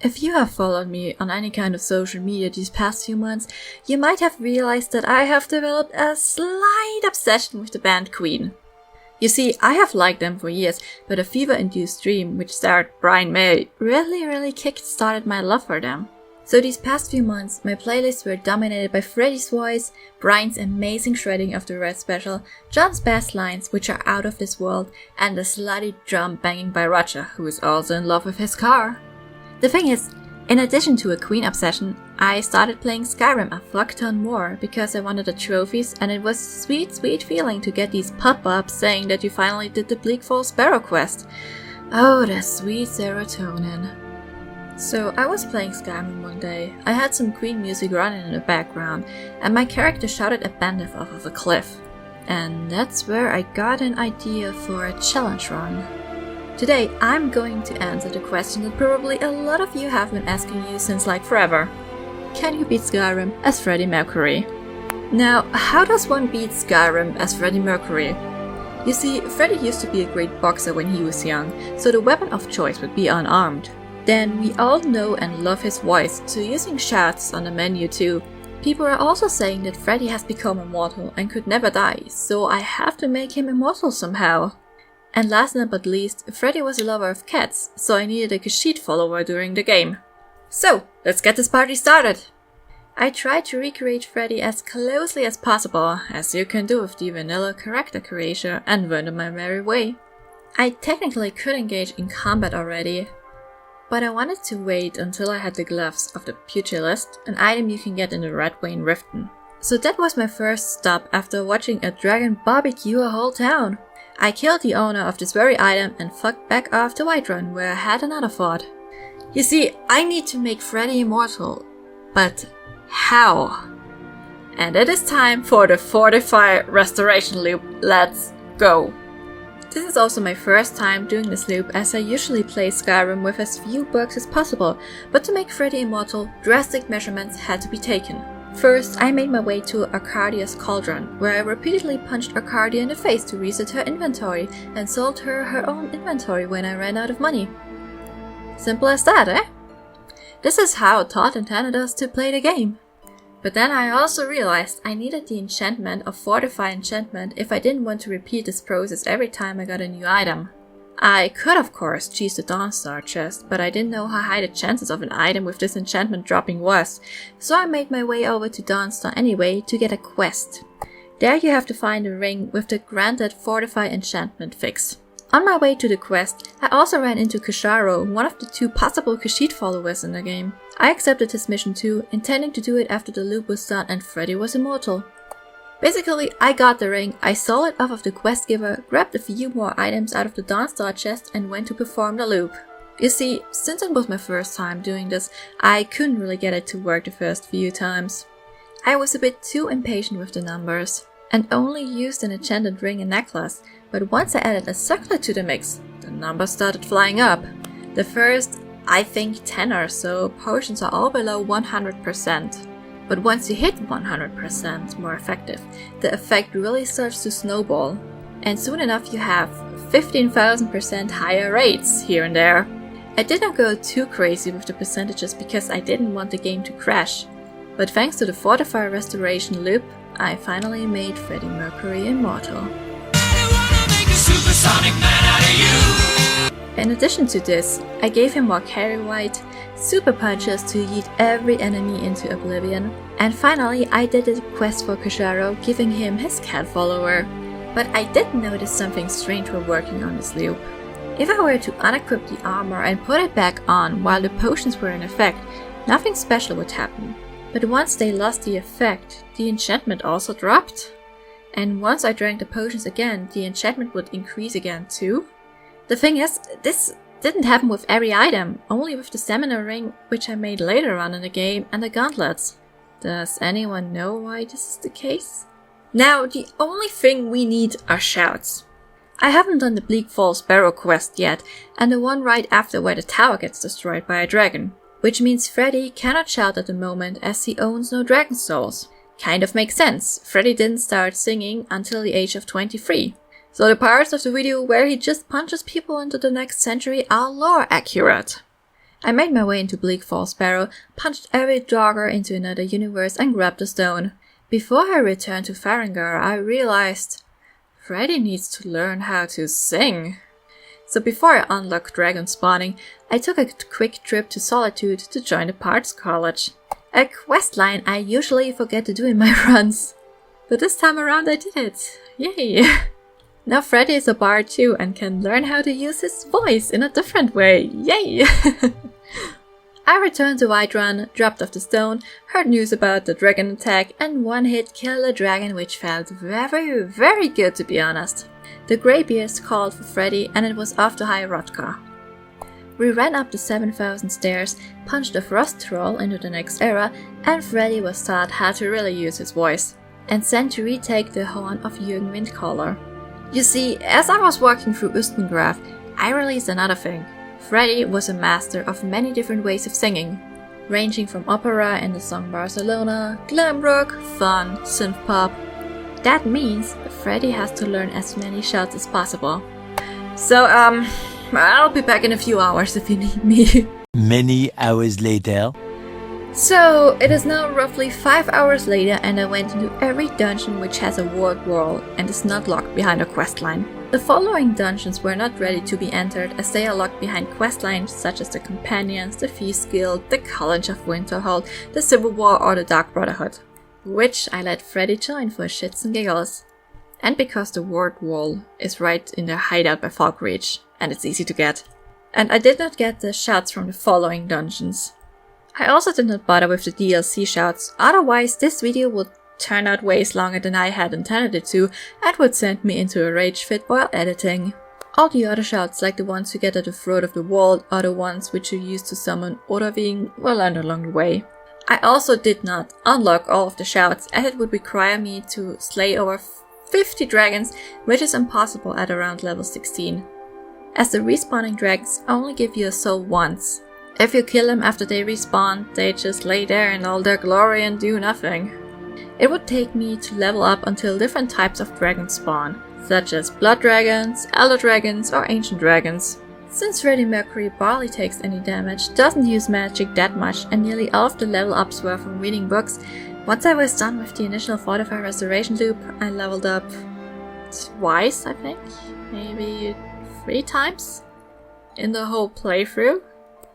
If you have followed me on any kind of social media these past few months, you might have realized that I have developed a slight obsession with the band Queen. You see, I have liked them for years, but a fever-induced dream which starred Brian May really kick-started my love for them. So these past few months, my playlists were dominated by Freddie's voice, Brian's amazing shredding of the Red Special, John's bass lines which are out of this world, and the slutty drum banging by Roger, who is also in love with his car. The thing is, in addition to a Queen obsession, I started playing Skyrim a fuck ton more because I wanted the trophies, and it was a sweet feeling to get these pop-ups saying that you finally did the Bleak Falls Sparrow quest. Oh, the sweet serotonin. So I was playing Skyrim one day, I had some Queen music running in the background, and my character shouted a bandit off of a cliff. And that's where I got an idea for a challenge run. Today I'm going to answer the question that probably a lot of you have been asking you since like forever. Can you beat Skyrim as Freddie Mercury? Now, how does one beat Skyrim as Freddie Mercury? You see, Freddie used to be a great boxer when he was young, so the weapon of choice would be unarmed. Then we all know and love his voice, so using shouts on the menu too. People are also saying that Freddie has become immortal and could never die, so I have to make him immortal somehow. And last but not least, Freddie was a lover of cats, so I needed a Khajiit follower during the game. So, let's get this party started! I tried to recreate Freddie as closely as possible, as you can do with the vanilla character creator, and went on my merry way. I technically could engage in combat already, but I wanted to wait until I had the gloves of the pugilist, an item you can get in the Red Way in Riften. So that was my first stop after watching a dragon barbecue a whole town. I killed the owner of this very item and fucked back off to Whiterun, where I had another thought. You see, I need to make Freddie immortal, but how? And it is time for the Fortify Restoration loop. Let's go! This is also my first time doing this loop, as I usually play Skyrim with as few bugs as possible, but to make Freddie immortal, drastic measurements had to be taken. First, I made my way to Arcadia's cauldron, where I repeatedly punched Arcadia in the face to reset her inventory, and sold her her own inventory when I ran out of money. Simple as that, eh? This is how Todd intended us to play the game. But then I also realized I needed the enchantment of Fortify Enchantment if I didn't want to repeat this process every time I got a new item. I could of course choose the Dawnstar chest, but I didn't know how high the chances of an item with this enchantment dropping was, so I made my way over to Dawnstar anyway to get a quest. There you have to find a ring with the granted Fortify Enchantment fix. On my way to the quest, I also ran into Karo, one of the two possible Khajiit followers in the game. I accepted his mission too, intending to do it after the loop was done and Freddie was immortal. Basically, I got the ring, I sold it off of the quest giver, grabbed a few more items out of the Dawnstar chest and went to perform the loop. You see, since it was my first time doing this, I couldn't really get it to work the first few times. I was a bit too impatient with the numbers, and only used an enchanted ring and necklace, but once I added a circlet to the mix, the numbers started flying up. The first, I think 10 or so, potions are all below 100%. But once you hit 100% more effective, the effect really starts to snowball. And soon enough you have 15,000% higher rates here and there. I did not go too crazy with the percentages because I didn't want the game to crash. But thanks to the Fortify Restoration loop, I finally made Freddie Mercury immortal. In addition to this, I gave him more carry white, super punches to yeet every enemy into oblivion, and finally I did the quest for Karo, giving him his cat follower. But I did notice something strange while working on this loop. If I were to unequip the armor and put it back on while the potions were in effect, nothing special would happen. But once they lost the effect, the enchantment also dropped. And once I drank the potions again, the enchantment would increase again too. The thing is, this didn't happen with every item, only with the stamina ring, which I made later on in the game, and the gauntlets. Does anyone know why this is the case? Now, the only thing we need are shouts. I haven't done the Bleak Falls Sparrow quest yet, and the one right after where the tower gets destroyed by a dragon. Which means Freddie cannot shout at the moment as he owns no dragon souls. Kind of makes sense, Freddie didn't start singing until the age of 23. So the parts of the video where he just punches people into the next century are lore accurate. I made my way into Bleak Falls Barrow, punched every dogger into another universe and grabbed a stone. Before I returned to Farengar, I realized Freddie needs to learn how to sing. So before I unlocked dragon spawning, I took a quick trip to Solitude to join the Parts College. A questline I usually forget to do in my runs. But this time around I did it. Yay! Now Freddie is a bard too and can learn how to use his voice in a different way. Yay! I returned to Whiterun, dropped off the stone, heard news about the dragon attack, and one hit killed a dragon, which felt very, very good to be honest. The Greybeards called for Freddie and it was off to High Rodka. We ran up the 7,000 stairs, punched a frost troll into the next era, and Freddie was taught how to really use his voice, and sent to retake the horn of Jürgen Windcaller. You see, as I was walking through Ustengraf, I realized another thing. Freddie was a master of many different ways of singing, ranging from opera in the song Barcelona, glam rock, fun, synth pop. That means Freddie has to learn as many shouts as possible. So, I'll be back in a few hours if you need me. Many hours later. So, it is now roughly 5 hours later and I went into every dungeon which has a ward wall and is not locked behind a questline. The following dungeons were not ready to be entered as they are locked behind questlines such as the Companions, the Feast Guild, the College of Winterhold, the Civil War or the Dark Brotherhood, which I let Freddie join for shits and giggles. And because the ward wall is right in their hideout by Falkreach and it's easy to get. And I did not get the shouts from the following dungeons. I also did not bother with the DLC shouts, otherwise this video would turn out way longer than I had intended it to and would send me into a rage fit while editing. All the other shouts, like the ones you get at the throat of the wall, are the ones which you use to summon Odahviing, were learned along the way. I also did not unlock all of the shouts as it would require me to slay over 50 dragons, which is impossible at around level 16. As the respawning dragons only give you a soul once. If you kill them after they respawn, they just lay there in all their glory and do nothing. It would take me to level up until different types of dragons spawn, such as blood dragons, elder dragons or ancient dragons. Since Freddie Mercury barely takes any damage, doesn't use magic that much and nearly all of the level ups were from reading books, once I was done with the initial Fortify Restoration loop, I leveled up twice I think, maybe 3 times in the whole playthrough.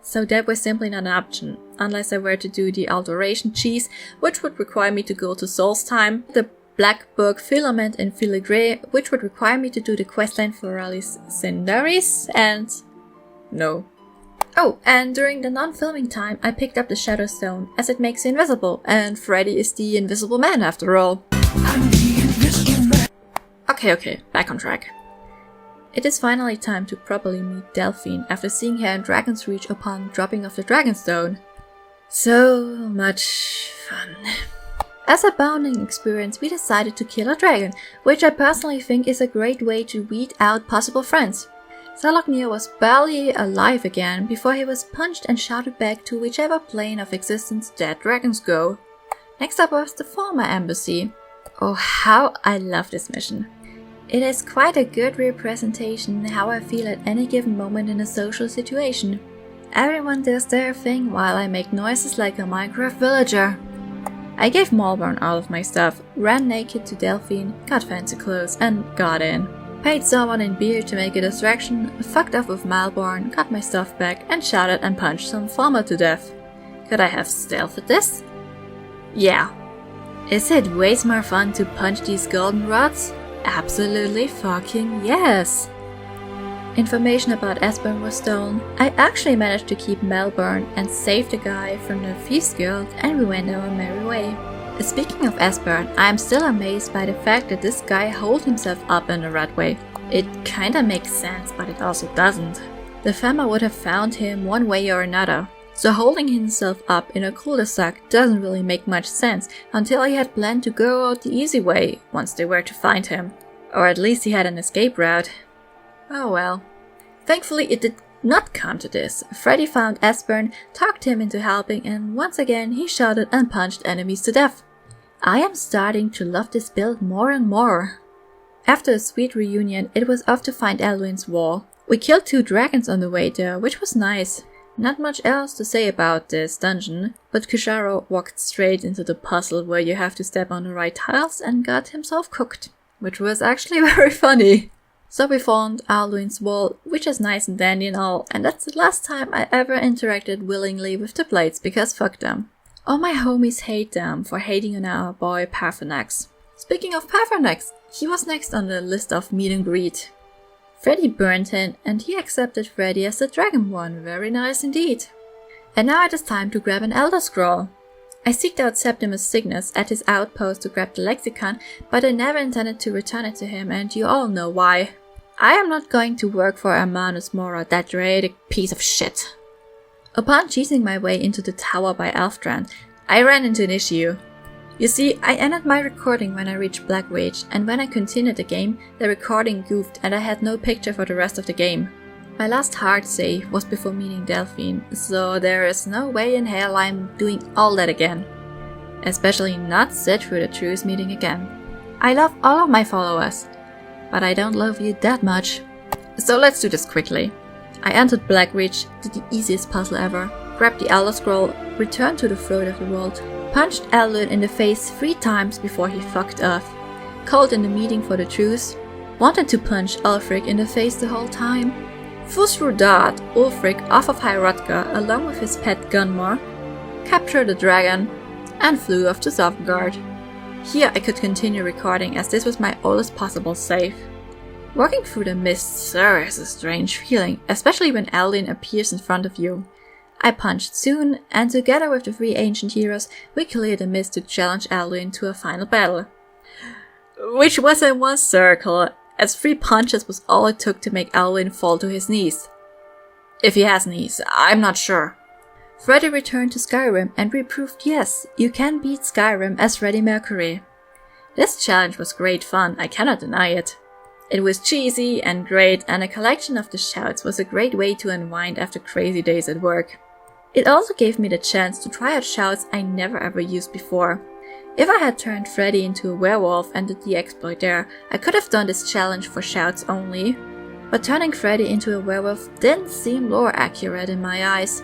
So that was simply not an option, unless I were to do the Alteration Cheese, which would require me to go to Solstheim, the Black Book Filament in Filigree, which would require me to do the questline Floralis Cindaris, and no. Oh, and during the non-filming time, I picked up the Shadow Stone, as it makes you invisible, and Freddie is the invisible man after all. I'm the invisible man. Okay, back on track. It is finally time to properly meet Delphine after seeing her in Dragon's Reach upon dropping off the Dragonstone. So much fun. As a bonding experience, we decided to kill a dragon, which I personally think is a great way to weed out possible friends. Zaloknir was barely alive again before he was punched and shouted back to whichever plane of existence dead dragons go. Next up was the former embassy. Oh, how I love this mission. It is quite a good representation how I feel at any given moment in a social situation. Everyone does their thing while I make noises like a Minecraft villager. I gave Malborn all of my stuff, ran naked to Delphine, got fancy clothes and got in. Paid someone in beer to make a distraction, fucked off with Malborn, got my stuff back and shouted and punched some farmer to death. Could I have stealth at this? Yeah. Is it way more fun to punch these golden rods? Absolutely fucking yes! Information about Esbern was stolen. I actually managed to keep Malborn and save the guy from the Feast Guild and we went our merry way. Speaking of Esbern, I am still amazed by the fact that this guy holed himself up in the rat way. It kinda makes sense, but it also doesn't. The farmer would have found him one way or another. So holding himself up in a cul-de-sac doesn't really make much sense until he had planned to go out the easy way once they were to find him. Or at least he had an escape route. Oh well. Thankfully it did not come to this. Freddie found Esbern, talked him into helping and once again he shouted and punched enemies to death. I am starting to love this build more and more. After a sweet reunion, it was off to find Elwyn's wall. We killed 2 dragons on the way there, which was nice. Not much else to say about this dungeon, but Karo walked straight into the puzzle where you have to step on the right tiles and got himself cooked, which was actually very funny. So we found Alduin's wall, which is nice and dandy and all, and that's the last time I ever interacted willingly with the blades, because fuck them. All my homies hate them for hating on our boy Parthenax. Speaking of Parthenax, he was next on the list of meet and greet. Freddie burned him, and he accepted Freddie as the Dragonborn. Very nice indeed. And now it is time to grab an Elder Scroll. I seeked out Septimus Cygnus at his outpost to grab the lexicon, but I never intended to return it to him, and you all know why. I am not going to work for Armanus Mora, that dreaded piece of shit. Upon cheesing my way into the tower by Elfstrand, I ran into an issue. You see, I ended my recording when I reached Black Wage, and when I continued the game, the recording goofed and I had no picture for the rest of the game. My last hard save was before meeting Delphine, so there is no way in hell I'm doing all that again. Especially not sit through the Truce meeting again. I love all of my followers, but I don't love you that much. So let's do this quickly. I entered Black Wage, did the easiest puzzle ever, grabbed the Elder Scroll, returned to the throat of the world, punched Alduin in the face 3 times before he fucked off, called in the meeting for the truce, wanted to punch Ulfric in the face the whole time, flew through Dart Ulfric off of Hyrotga along with his pet Gunmar, captured the dragon, and flew off to Sovngarde. Here I could continue recording as this was my oldest possible save. Walking through the mist sure is a strange feeling, especially when Alduin appears in front of you. I punched soon, and together with the 3 ancient heroes, we cleared the mist to challenge Alduin to a final battle. Which was in one circle, as 3 punches was all it took to make Alduin fall to his knees. If he has knees, I'm not sure. Freddie returned to Skyrim, and we proved yes, you can beat Skyrim as Freddie Mercury. This challenge was great fun, I cannot deny it. It was cheesy and great, and a collection of the shouts was a great way to unwind after crazy days at work. It also gave me the chance to try out shouts I never ever used before. If I had turned Freddie into a werewolf and did the exploit there, I could have done this challenge for shouts only. But turning Freddie into a werewolf didn't seem lore accurate in my eyes.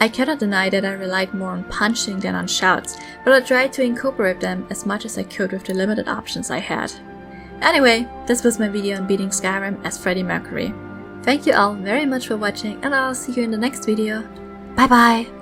I cannot deny that I relied more on punching than on shouts, but I tried to incorporate them as much as I could with the limited options I had. Anyway, this was my video on beating Skyrim as Freddie Mercury. Thank you all very much for watching, and I'll see you in the next video. Bye bye!